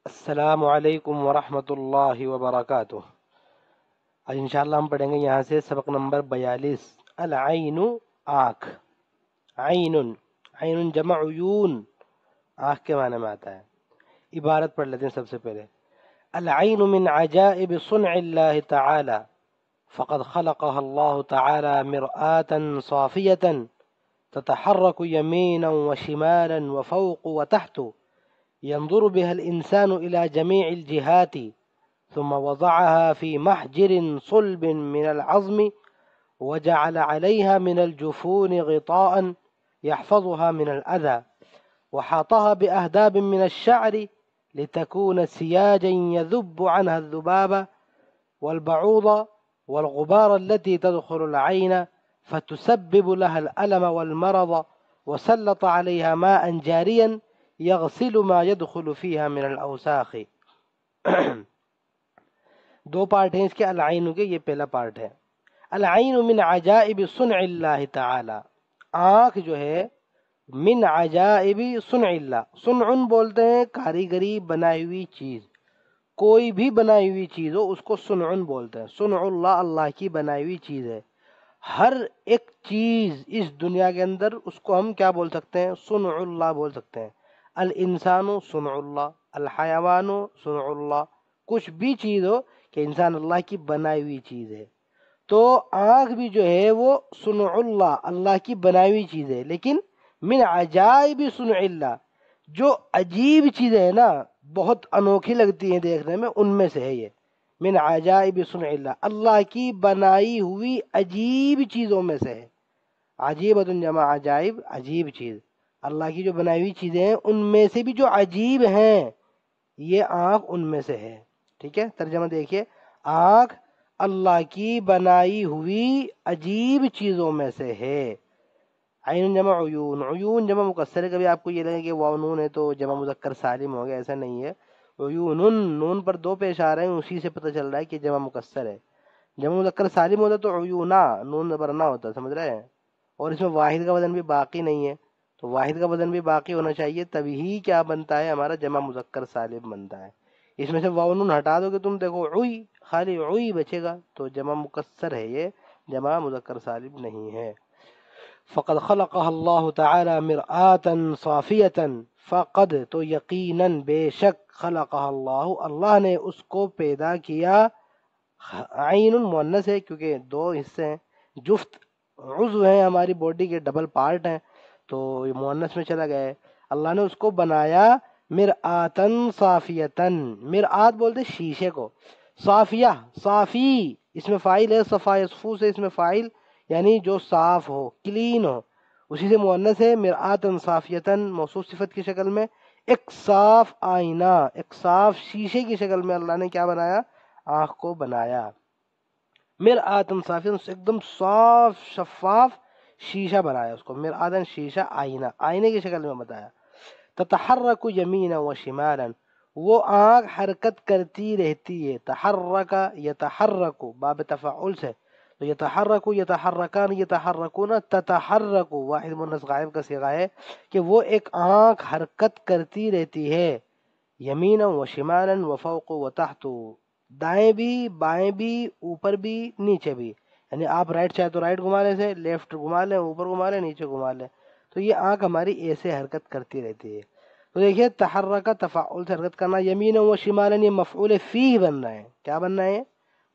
السلام علیکم ورحمۃ اللہ وبرکاتہ۔ آج انشاءاللہ ہم پڑھیں گے یہاں سے سبق نمبر 42، العین، آنکھ۔ عین، عین جمع عیون، آنکھ کے معنی میں آتا ہے۔ عبارت پڑھ لیتے ہیں سب سے پہلے۔ العین من عجائب صنع اللہ تعالی، فقد خلقها اللہ تعالی مرآة صافیة تتحرك يمينا وشمالا وفوق وتحت، ينظر بها الإنسان إلى جميع الجهات، ثم وضعها في محجر صلب من العظم، وجعل عليها من الجفون غطاء يحفظها من الأذى، وحاطها بأهداب من الشعر لتكون سياجا يذب عنها الذباب والبعوض والغبار التي تدخل العين فتسبب لها الألم والمرض، وسلط عليها ماء جاريا یغسل ما يدخل فيها من الاوساخ۔ دو پارٹ ہیں اس کے العین کے، یہ پہلا پارٹ ہے۔ العین من عجائب صنع اللہ تعالی، آنکھ جو ہے من عجائب صنع اللہ، صنع بولتے ہیں کاریگری، بنائی ہوئی چیز، کوئی بھی بنائی ہوئی چیز ہو اس کو صنع بولتے ہیں۔ صنع اللہ، اللہ کی بنائی ہوئی چیز ہے۔ ہر ایک چیز اس دنیا کے اندر اس کو ہم کیا بول سکتے ہیں؟ صنع اللہ بول سکتے ہیں۔ الانسان صنع اللہ، الحیوان صنع اللہ، کچھ بھی چیز ہو کہ انسان اللہ کی بنائی ہوئی چیز ہے۔ تو آنکھ بھی جو ہے وہ صنع اللہ، اللہ کی بنائی ہوئی چیز ہے، لیکن من عجائب صنع اللہ، جو عجیب چیزیں ہیں نا، بہت انوکھی لگتی ہیں دیکھنے میں، ان میں سے ہے یہ من عجائب صنع اللہ، اللہ کی بنائی ہوئی عجیب چیزوں میں سے ہے۔ عجیبۃ جمع عجائب، عجیب چیز، اللہ کی جو بنائی ہوئی چیزیں ہیں ان میں سے بھی جو عجیب ہیں، یہ آنکھ ان میں سے ہے۔ ٹھیک ہے، ترجمہ دیکھیے، آنکھ اللہ کی بنائی ہوئی عجیب چیزوں میں سے ہے۔ عین جمع عیون، عیون جمع مکسر ہے۔ کبھی آپ کو یہ لگے کہ واو نون ہے تو جمع مذکر سالم ہو گیا، ایسا نہیں ہے۔ عیون، نون پر دو پیش آ رہے ہیں، اسی سے پتہ چل رہا ہے کہ جمع مکسر ہے۔ جمع مذکر سالم ہوتا تو عیونا، نون زبر نہ ہوتا، سمجھ رہے ہیں؟ اور اس میں واحد کا وزن بھی باقی نہیں ہے، تو واحد کا وزن بھی باقی ہونا چاہیے، تبھی کیا بنتا ہے؟ ہمارا جمع مذکر سالم بنتا ہے۔ اس میں سے واو نون ہٹا دو گے تم، دیکھو عوی، خالی عوی بچے گا، تو جمع مکسر ہے، یہ جمع مذکر سالم نہیں ہے۔ فقد خلقها اللہ تعالی مرآة صافیة، فقد تو یقیناً، بے شک، خلقها اللہ، اللہ نے اس کو پیدا کیا۔ عین مؤنث ہے کیونکہ دو حصے ہیں، جفت عضو ہیں ہماری باڈی کے، ڈبل پارٹ ہیں، تو یہ مؤنث میں چلا گیا ہے۔ اللہ نے اس کو بنایا مرآتن صافیتن، مرآت بولتے شیشے کو، صافیہ، صافی اس میں فاعل ہے، صفا یصفو سے اس میں فاعل، یعنی جو صاف ہو، کلین ہو، اسی سے مؤنث ہے۔ مرآتن صافیتن موصوف صفت کی شکل میں، ایک صاف آئینہ، ایک صاف شیشے کی شکل میں اللہ نے کیا بنایا؟ آنکھ کو بنایا۔ مرآتن صافیتن، ایک دم صاف شفاف شیشہ بنایا اس کو، مرآتن شیشہ، آئینہ، آئینے کی شکل میں بتایا۔ تتحرک یمینا و شمالا، وہ آنکھ حرکت کرتی رہتی ہے۔ تحرک یتحرک، باب تفعل سے، تو یتحرک، یتحرکان، یتحرکون، تتحرک واحد مؤنث غائب کا صیغہ ہے کہ وہ ایک آنکھ حرکت کرتی رہتی ہے۔ یمینا و شمالا و فوق و تحت، دائیں بھی، بائیں بھی، اوپر بھی، نیچے بھی، یعنی آپ رائٹ چاہے تو رائٹ گھما لیں، سے لیفٹ گھما لیں، اوپر گھما لیں، نیچے گھما لیں، تو یہ آنکھ ہماری ایسے حرکت کرتی رہتی ہے۔ تو دیکھیے، تحرک تفعل سے حرکت کرنا، یمین و شمالا یہ مفعول فی بن رہا ہے۔ کیا بن رہا ہے؟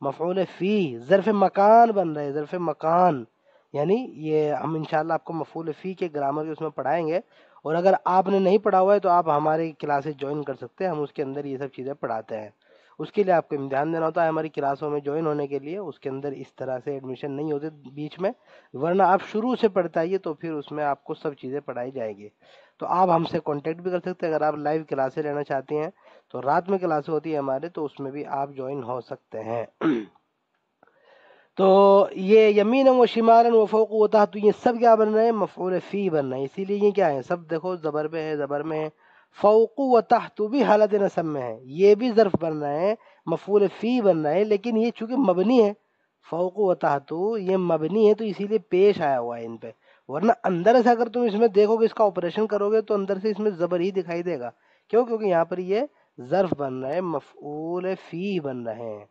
مفعول فی، ظرف مکان بن رہا ہے، ظرف مکان، یعنی یہ ہم انشاءاللہ آپ کو مفعول فی کے گرامر کے اس میں پڑھائیں گے، اور اگر آپ نے نہیں پڑھا ہوا ہے تو آپ ہمارے کلاسز جوائن کر سکتے ہیں، ہم اس کے اندر یہ سب چیزیں پڑھاتے ہیں۔ اس کے لیے آپ کو امتحان دینا ہوتا ہے ہماری کلاسوں میں جوائن ہونے کے لیے، اس کے اندر اس طرح سے ایڈمیشن نہیں ہوتے بیچ میں، ورنہ آپ شروع سے پڑھتے آئیے تو پھر اس میں آپ کو سب چیزیں پڑھائی جائے گی۔ تو آپ ہم سے کانٹیکٹ بھی کر سکتے ہیں، اگر آپ لائیو کلاسیں لینا چاہتے ہیں تو رات میں کلاسیں ہوتی ہے ہمارے، تو اس میں بھی آپ جوائن ہو سکتے ہیں۔ تو یہ یمین و شمال و فوق و تحت، یہ سب کیا بن رہے ہیں؟ مفعول فی بن رہے ہیں، اسی لیے یہ کیا ہے؟ سب دیکھو زبر پہ ہے، زبر میں ہے۔ فوق و تحت بھی حالت نصب میں ہے، یہ بھی ظرف بن رہے ہیں، مفعول فی بن رہے ہیں، لیکن یہ چونکہ مبنی ہے، فوق و تحت یہ مبنی ہے تو اسی لیے پیش آیا ہوا ہے ان پہ، ورنہ اندر سے اگر تم اس میں دیکھو گے، اس کا آپریشن کرو گے تو اندر سے اس میں زبر ہی دکھائی دے گا۔ کیوں؟ کیونکہ یہاں پر یہ ظرف بن رہے ہیں، مفعول فی بن رہے ہیں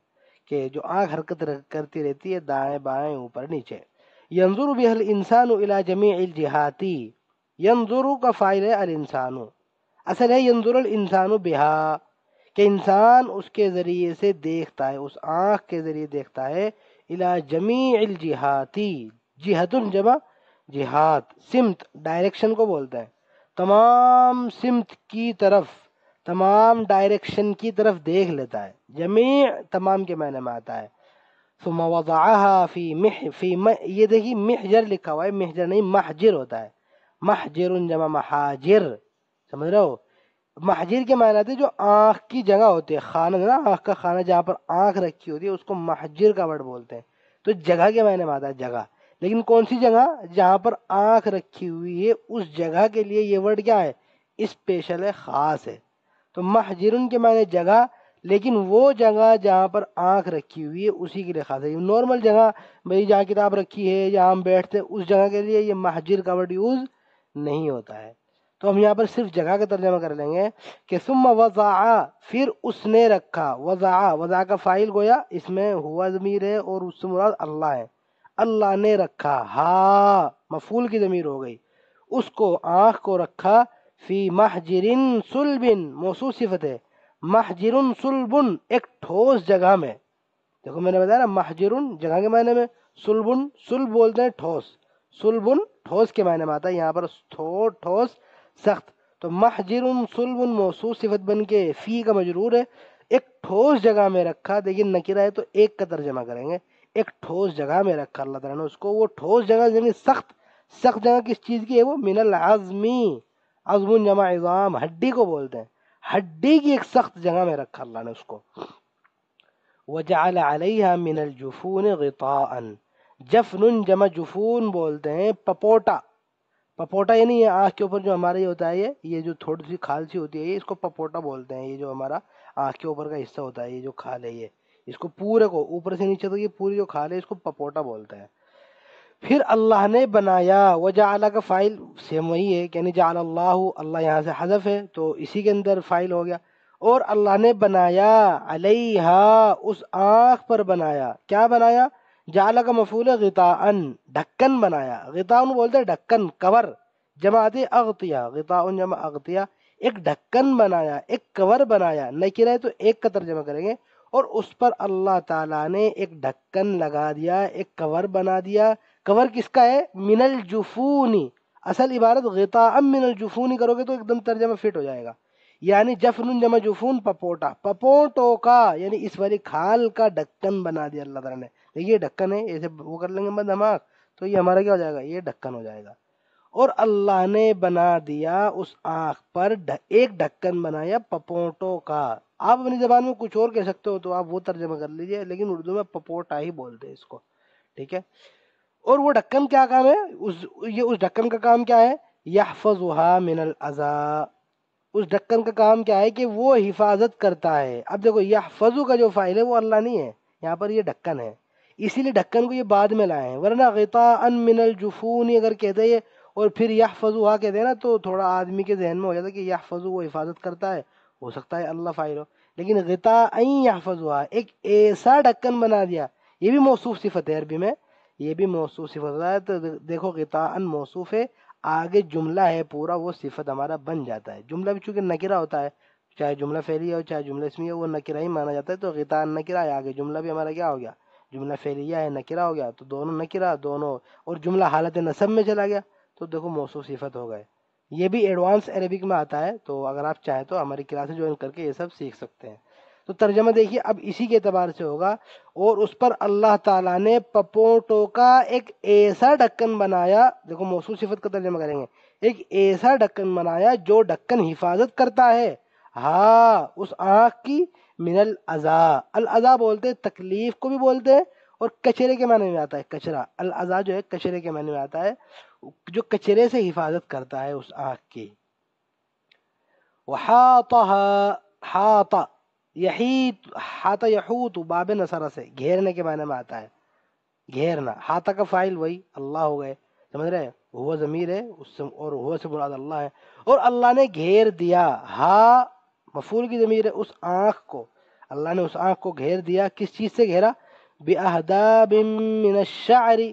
کہ جو آنکھ حرکت کرتی رہتی ہے دائیں بائیں اوپر نیچے. ینظر بها الانسان الى جمیع الجہات، ینظر کا فاعل ہے الانسان، اصل ہے ینظر الانسان بها کہ انسان اس کے ذریعے سے دیکھتا ہے، اس آنکھ کے ذریعے دیکھتا ہے الى جمیع الجہات، جہت جمع جہات، سمت ڈائریکشن کو بولتا ہے، تمام سمت کی طرف، تمام ڈائریکشن کی طرف دیکھ لیتا ہے. جمیع تمام کے معنی میں آتا ہے. ثم وضعها یہ دیکھیے محجر لکھا ہوا ہے، محجر نہیں محجر ہوتا ہے، محجر جمع محاجر، سمجھ رہے ہو. محجر کے معنی آتے ہیں جو آنکھ کی جگہ ہوتی ہے، خانہ ہے نا، آنکھ کا خانہ جہاں پر آنکھ رکھی ہوتی ہے اس کو محجر کا ورڈ بولتے ہیں. تو جگہ کے معنی میں آتا ہے جگہ، لیکن کون سی جگہ؟ جہاں پر آنکھ رکھی ہوئی ہے اس جگہ کے لیے یہ ورڈ کیا ہے؟ اسپیشل ہے، خاص ہے. تو محجرن کے معنی جگہ، لیکن وہ جگہ جہاں پر آنکھ رکھی ہوئی ہے اسی کے لیے خاص ہے. نارمل جگہ بھئی جہاں کتاب رکھی ہے جہاں ہم بیٹھتے ہیں اس جگہ کے لیے یہ محجر کا ورڈ یوز نہیں ہوتا ہے. تو ہم یہاں پر صرف جگہ کا ترجمہ کر لیں گے کہ ثم وضع، پھر اس نے رکھا، وضع، وضع کا فاعل گویا اس میں ہوا ضمیر ہے اور اس سے مراد اللہ ہے. اللہ نے رکھا، ہا مفعول کی ضمیر ہو گئی، اس کو آنکھ کو رکھا، فی محجر صلب، موصوف صفت ہے، محجر صلب ایک ٹھوس جگہ میں. دیکھو میں نے بتایا نا محجر جگہ کے معنی میں، صلب صلب بولتے ہیں ٹھوس، صلب ٹھوس کے معنی میں آتا ہے، یہاں پر ٹھوس سخت. تو محجر صلب موصوف صفت بن کے فی کا مجرور ہے، ایک ٹھوس جگہ میں رکھا. دیکھیے نکرہ ہے تو ایک کا ترجمہ کریں گے، ایک ٹھوس جگہ میں رکھا اللہ تعالیٰ نے اس کو. وہ ٹھوس جگہ یعنی سخت، سخت جگہ کس چیز کی ہے؟ وہ من العظمی، عظم جمع عظام، ہڈی کو بولتے ہیں، ہڈی کی ایک سخت جگہ میں رکھا اللہ نے اس کو. وجعل علیہا من الجفون غطاء، جفن جمع جفون بولتے ہیں پپوٹا. پپوٹا یعنی یہ آنکھ کے اوپر جو ہمارا یہ ہوتا ہے، یہ جو تھوڑی سی کھال سی ہوتی ہے اس کو پپوٹا بولتے ہیں. یہ جو ہمارا آنکھ کے اوپر کا حصہ ہوتا ہے، یہ جو کھال ہے، یہ اس کو پورے کو اوپر سے نیچے تک یہ پوری جو کھال ہے اس کو پپوٹا بولتے ہیں. پھر اللہ نے بنایا، وجعل کا فائل سیم وہی ہے یعنی جعل اللہ، اللہ یہاں سے حذف ہے تو اسی کے اندر فائل ہو گیا. اور اللہ نے بنایا علیہا، اس آنکھ پر بنایا. کیا بنایا؟ جعل کا مفعول ہے غطاء، ڈھکن بنایا. غطاء بولتے ہیں ڈھکن، کور، جمع آتی ہے اغطیہ، غطاء جمع اغطیہ، ایک ڈھکن بنایا، ایک کور بنایا. نکرہ ہے تو ایک کا ترجمہ کریں گے، اور اس پر اللہ تعالیٰ نے ایک ڈھکن لگا دیا، ایک کور بنا دیا. کور کس کا ہے؟ من الجفونی، اصل عبارت غطاء من الجفونی کرو گے تو ایک دم ترجمہ فٹ ہو جائے گا. یعنی جفن جمع جفون پپوٹا، پپوٹوں کا یعنی اس والی کھال کا ڈھکن بنا دیا اللہ تعالیٰ نے. دیکھیے ڈھکن ہے، ایسے وہ کر لیں گے بند دماغ تو یہ ہمارا کیا ہو جائے گا؟ یہ ڈھکن ہو جائے گا. اور اللہ نے بنا دیا اس آنکھ پر ایک ڈھکن بنایا پپوٹوں کا. آپ اپنی زبان میں کچھ اور کہہ سکتے ہو تو آپ وہ ترجمہ کر لیجئے، لیکن اردو میں پپوٹا ہی بولتے ہیں اس کو، ٹھیک ہے. اور وہ ڈھکن کیا کام ہے؟ اس ڈھکن کا کام کیا ہے؟ یحفظها من الاذى، اس ڈھکن کا کام کیا ہے کہ وہ حفاظت کرتا ہے. اب دیکھو یحفظ کا جو فاعل ہے وہ اللہ نہیں ہے، یہاں پر یہ ڈھکن ہے، اسی لیے ڈھکن کو یہ بعد میں لائے ہیں. ورنہ غطاء من الجفون اگر کہتے ہیں اور پھر یحفظها کہتے ہیں نا تو تھوڑا آدمی کے ذہن میں ہو جاتا ہے کہ یحفظ وہ حفاظت کرتا ہے، ہو سکتا ہے اللہ فاعل ہو. لیکن غطاء یحفظها ایک ایسا ڈھکن بنا دیا. یہ بھی موصوف صفت ہے عربی میں، یہ بھی موصوف صفت ہے. تو دیکھو غطاء موصوف ہے، آگے جملہ ہے پورا وہ صفت ہمارا بن جاتا ہے. جملہ بھی چونکہ نکرہ ہوتا ہے، چاہے جملہ فعلیہ ہو چاہے جملہ اسمیہ ہو، وہ نکرہ ہی مانا جاتا ہے. تو غطاء نکرہ ہے، آگے جملہ بھی ہمارا کیا ہو گیا؟ جملہ فعلیہ ہے، نکرہ ہو گیا. تو دونوں نکرہ دونوں، اور جملہ حالت نصب میں چلا گیا تو دیکھو موصوف صفت ہو گئے. یہ بھی ایڈوانس عربک میں آتا ہے، تو اگر آپ چاہیں تو ہماری کلاسیں جوائن کر کے یہ سب سیکھ سکتے ہیں. تو ترجمہ دیکھیے اب اسی کے اعتبار سے ہوگا. اور اس پر اللہ تعالیٰ نے پپوٹوں کا ایک ایسا ڈھکن بنایا. دیکھو موصوف صفت کا ترجمہ کریں گے، ایک ایسا ڈھکن بنایا جو ڈھکن حفاظت کرتا ہے، ہاں اس آنکھ کی، من الاذى، الاذى بولتے ہیں تکلیف کو بھی بولتے ہیں، اور کچرے کے معنی میں آتا ہے کچرا. الاذى جو ہے کچرے کے معنی میں آتا ہے، جو کچرے سے حفاظت کرتا ہے اس آنکھ کی. وحاطها، حاط یحیط، حاط یحوط باب نصرہ سے گھیرنے کے معنی میں آتا ہے، گھیرنا. حاط کا فاعل وہی اللہ ہو گئے، سمجھ رہے ہیں، ہوا ضمیر ہے اس سے، اور ہوا سے مراد اللہ ہے. اور اللہ نے گھیر دیا، ہا مفعول کی ضمیر ہے اس آنکھ کو، اللہ نے اس آنکھ کو گھیر دیا، کس چیز سے گھیرا؟ بِأَهْدَابٍ مِّنَ الشَّعْرِ،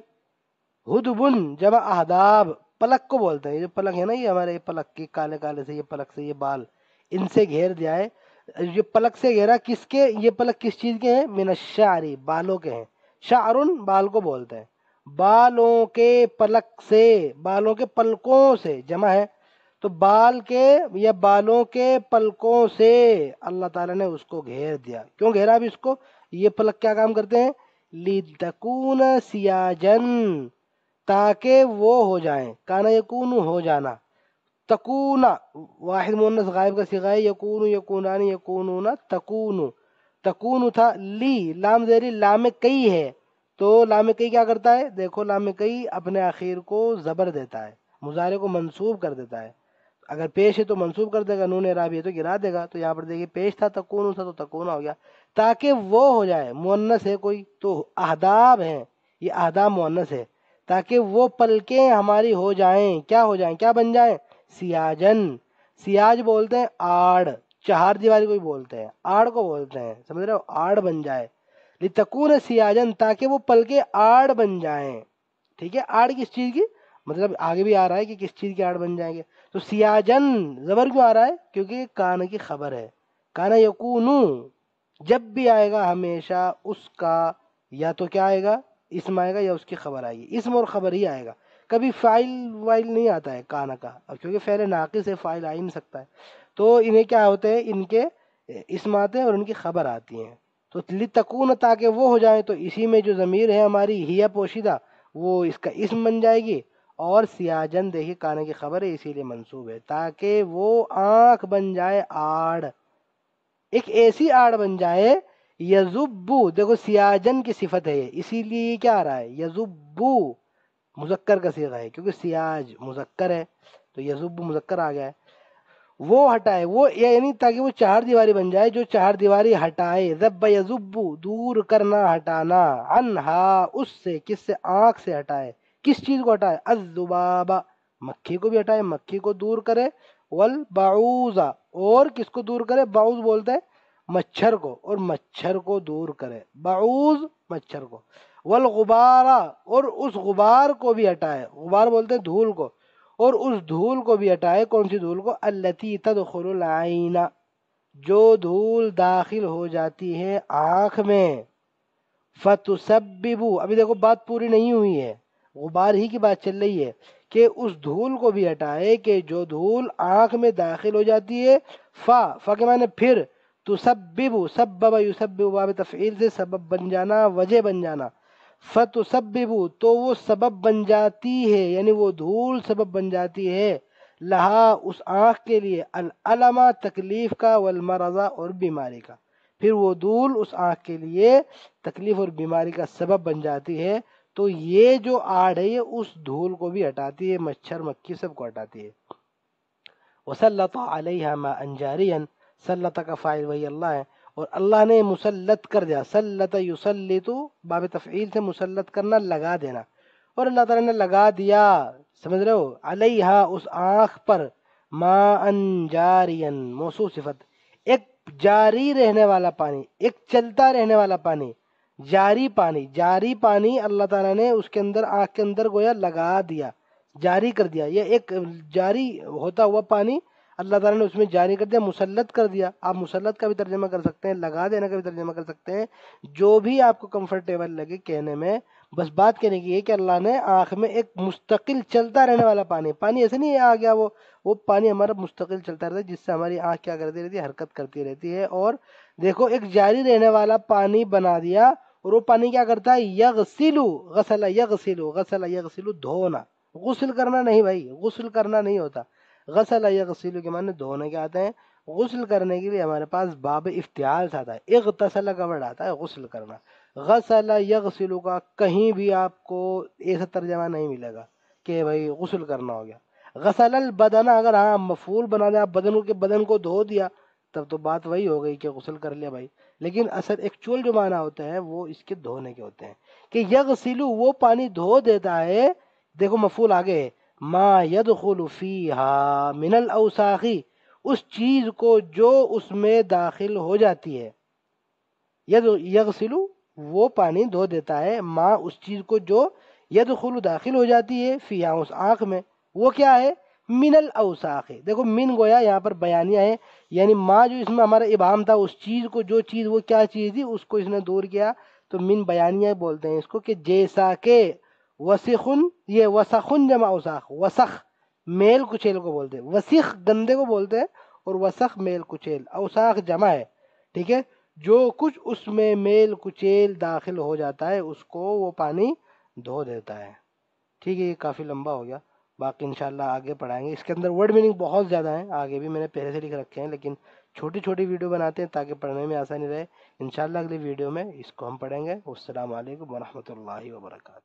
ہدبن جمع اہداب، پلک کو بولتے ہیں، یہ جو پلک ہے نا، یہ ہمارے پلک کے کالے کالے سے، یہ پلک سے یہ بال، ان سے گھیر دیا ہے۔ یہ پلک سے گھیرا کس کے؟ یہ پلک کس چیز کے ہیں؟ من الشعر، بالوں کے ہیں، شعرن بال کو بولتے ہیں، بالوں کے پلک سے، بالوں کے پلکوں سے جمع ہے، تو بال کے یا بالوں کے پلکوں سے اللہ تعالیٰ نے اس کو گھیر دیا۔ کیوں گھیرا اب اس کو؟ یہ پلک کیا کام کرتے ہیں؟ لِتَكُونَ سِيَاجًا، تاکہ وہ ہو جائیں، کانا یکون ہو جانا، تکون واحد مؤنث غائب کا صیغہ ہے، یکون یکونان یکونون تکون، تکون تھا، لی لام زیری لام کئی ہے، تو لام کئی کیا کرتا ہے؟ دیکھو لام کئی اپنے آخر کو زبر دیتا ہے، مضارع کو منصوب کر دیتا ہے، اگر پیش ہے تو منصوب کر دے گا، نون اعرابی ہے تو گرا دے گا، تو یہاں پر دیکھیے پیش تھا تکون تھا تو تکون ہو گیا، تاکہ وہ ہو جائے، مؤنث ہے کوئی تو اہداب ہیں، یہ اہداب مؤنث ہے، تاکہ وہ پلکیں ہماری ہو جائیں، کیا ہو جائیں، کیا بن جائیں؟ سیاجن، سیاج بولتے ہیں آڑ، چہار دیواری کو بھی بولتے ہیں، آڑ کو بولتے ہیں، سمجھ رہے ہو، آڑ بن جائے، لتکون سیاجن، تاکہ وہ پلکیں آڑ بن جائیں، ٹھیک ہے، آڑ کس چیز کی، مطلب آگے بھی آ رہا ہے کہ کس چیز کی آڑ بن جائیں گے، تو سیاجن زبر کیوں آ رہا ہے؟ کیونکہ یہ کان کی خبر ہے، کانا یکونو جب بھی آئے گا ہمیشہ اس کا یا تو کیا آئے گا؟ اسم آئے گا یا اس کی خبر آئے گی، اسم اور خبر ہی آئے گا، کبھی فاعل وائل نہیں آتا ہے کانا کا، اب کیونکہ فعل ناقص ہے فاعل آ ہی نہیں سکتا ہے، تو انہیں کیا ہوتے ہیں؟ ان کے اسم آتے ہیں اور ان کی خبر آتی ہیں، تو لتکون تاکہ وہ ہو جائیں، تو اسی میں جو ضمیر ہے ہماری ہی پوشیدہ وہ اس کا اسم بن جائے گی، اور سیاجن دیکھیے کانے کی خبر ہے اسی لیے منصوب ہے، تاکہ وہ آنکھ بن جائے آڑ، ایک ایسی آڑ بن جائے، یزبو دیکھو سیاجن کی صفت ہے یہ، اسی لیے یہ کیا آ رہا ہے؟ یزبو مذکر کا صیغہ ہے، کیونکہ سیاج مذکر ہے تو یزب مذکر آ گیا ہے، وہ ہٹائے، وہ یعنی تاکہ وہ چہار دیواری بن جائے، جو چہار دیواری ہٹائے، زب یزبو دور کرنا ہٹانا، عنہا اس سے، کس سے؟ آنکھ سے ہٹائے، کس چیز کو ہٹائے؟ الذباب مکھی کو بھی ہٹائے، مکھی کو دور کرے، والبعوض اور کس کو دور کرے؟ بعوض بولتے ہیں مچھر کو، اور مچھر کو دور کرے، بعوض مچھر کو، والغبار اور اس غبار کو بھی ہٹائے، غبار بولتے ہیں دھول کو، اور اس دھول کو بھی ہٹائے، کون سی دھول کو؟ التی تدخل العین، جو دھول داخل ہو جاتی ہے آنکھ میں، فتسبب ابھی دیکھو بات پوری نہیں ہوئی ہے، غبار ہی کی بات چل رہی ہے کہ اس دھول کو بھی ہٹائے کہ جو دھول آنکھ میں داخل ہو جاتی ہے، فا کے معنی پھر، تسبب سبب یسبب باب تفعیل سے سبب بن جانا، وجہ بن جانا، فتسبب تو وہ سبب بن جاتی ہے، یعنی وہ دھول سبب بن جاتی ہے، لہا اس آنکھ کے لیے، العلمہ تکلیف کا، والمرض اور بیماری کا، پھر وہ دھول اس آنکھ کے لیے تکلیف اور بیماری کا سبب بن جاتی ہے، تو یہ جو آڑ ہے یہ اس دھول کو بھی ہٹاتی ہے، مچھر مکھی سب کو ہٹاتی ہے۔ وسلط علیہا ماء جاریا، سلط کا فاعل وہی اللہ ہے، اور اللہ نے مسلط کر دیا، سلط یسلط باب تفعیل سے مسلط کرنا، لگا دینا، اور اللہ تعالیٰ نے لگا دیا، سمجھ رہے ہو، علیہا اس آنکھ پر، ماء جاریا موصوف صفت، ایک جاری رہنے والا پانی، ایک چلتا رہنے والا پانی، جاری پانی، جاری پانی اللہ تعالیٰ نے اس کے اندر، آنکھ کے اندر گویا لگا دیا، جاری کر دیا، یہ ایک جاری ہوتا ہوا پانی اللہ تعالیٰ نے اس میں جاری کر دیا، مسلط کر دیا، آپ مسلط کا بھی ترجمہ کر سکتے ہیں، لگا دینا کا بھی ترجمہ کر سکتے ہیں، جو بھی آپ کو کمفرٹیبل لگے کہنے میں، بس بات کہنے کی ہے کہ اللہ نے آنکھ میں ایک مستقل چلتا رہنے والا پانی ایسے نہیں آ گیا، وہ پانی ہمارا مستقل چلتا رہتا ہے، جس سے ہماری آنکھ کیا کرتی رہتی ہے؟ حرکت کرتی رہتی ہے، اور دیکھو ایک جاری رہنے والا پانی بنا دیا، اور وہ پانی کیا کرتا ہے؟ یغسلو، غسل یغسلو، غسل یغسلو دھونا، غسل کرنا نہیں بھائی، غسل کرنا نہیں ہوتا، غسل یغسلو کے معنی دھونے کے آتے ہیں، غسل کرنے کے لیے ہمارے پاس باب افتعال سے آتا ہے، اغتسل کا ورڈ آتا ہے غسل کرنا، غسل یغسلو کا کہیں بھی آپ کو ایسا ترجمہ نہیں ملے گا کہ بھائی غسل کرنا ہو گیا، غسل البدن اگر ہاں مفعول بنا دیا، بدن کو دھو دیا، تب تو بات وہی ہو گئی کہ غسل کر لیا بھائی، لیکن اصل ایکچوئل جو معنی ہوتا ہے وہ اس کے دھونے کے ہوتے ہیں، کہ یغسلو وہ پانی دھو دیتا ہے، دیکھو مفعول آگے ہے، ما يدخل فيها من الاوساخ اس چیز کو جو اس میں داخل ہو جاتی ہے، یغسلو وہ پانی دھو دیتا ہے، ماں اس چیز کو جو یدخل داخل ہو جاتی ہے فی اس آنکھ میں، وہ کیا ہے؟ من الاوساخ. دیکھو من گویا یہاں پر بیانیہ ہے، یعنی ماں جو اس میں ہمارا ابہام تھا، اس چیز کو جو چیز وہ کیا چیز تھی اس کو اس نے دور کیا، تو من بیانیہ بولتے ہیں اس کو، کہ جیسا کہ وسخن، یہ وسخن جمع اوساخ، وسخ میل کچیل کو بولتے ہیں، وسیخ گندے کو بولتے ہیں، اور وسخ میل کچیل، اوساخ جمع ہے. ٹھیک ہے، جو کچھ اس میں میل کچیل داخل ہو جاتا ہے اس کو وہ پانی دھو دیتا ہے. ٹھیک ہے، یہ کافی لمبا ہو گیا، باقی انشاءاللہ آگے پڑھائیں گے. اس کے اندر ورڈ میننگ بہت زیادہ ہیں، آگے بھی میں نے پہلے سے لکھ رکھے ہیں، لیکن چھوٹی چھوٹی ویڈیو بناتے ہیں تاکہ پڑھنے میں آسانی رہے. انشاءاللہ اگلی ویڈیو میں اس کو ہم پڑھیں گے. السلام علیکم ورحمۃ اللہ وبرکاتہ.